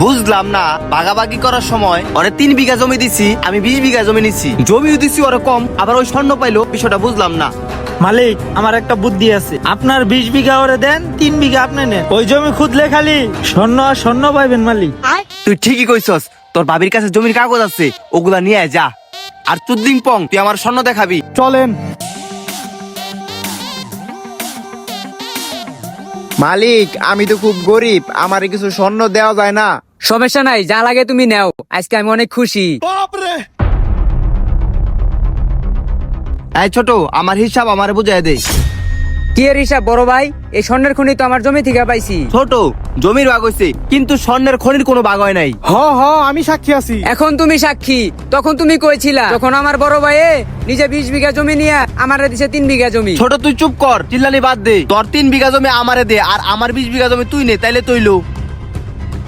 বুঝলাম না, ভাগাভাগি করার সময় ওরে 3 বিঘা জমি দিছি, আমি 20 বিঘা জমি নিছি, জমিও দিছি ওরে কম, আবার ওই স্বর্ণ পাইলো, বিষয়টা বুঝলাম না। মালিক আমার একটা বুদ্ধি আছে, আপনার 20 বিঘা ওরে দেন, 3 বিঘা আপনি নেন, ওই জমি খুদলে খালি স্বর্ণ আর স্বর্ণ পাইবেন মালিক। তুই ঠিকই কইছস, তোর ভাবির কাছে জমির কাগজ আছে, ওগুলা নিয়ে আয় যা। আর চুদলিং পং, তুই আমার স্বর্ণ দেখাবি। চলেন। মালিক আমি তো খুব গরিব, আমার কিছু স্বর্ণ দেওয়া যায় না? সমস্যা নাই, যা লাগে তুমি নাও, আজকে আমি অনেক খুশি। এই ছোট, আমার হিসাব আমারে বুঝাই দে। কি এর হিসাব বড় ভাই? এই স্বর্ণের খনি তো আমার জমি থেকে পাইছি। ছোট, জমির ভাগ হইছে, কিন্তু স্বর্ণের খনির কোনো ভাগ হয় নাই। হ হ আমি সাক্ষী আছি। এখন তুমি সাক্ষী, তখন তুমি কইছিলা যখন আমার বড় ভাই নিজে 20 বিঘা জমি নিয়ে আমারে দিছে 3 বিঘা জমি। ছোট তুই চুপ কর, চিল্লানি বাদ দে। তোর 3 বিঘা জমি আমারে দে, আর আমার 20 বিঘা জমি তুই নে, তাইলে তৈলো।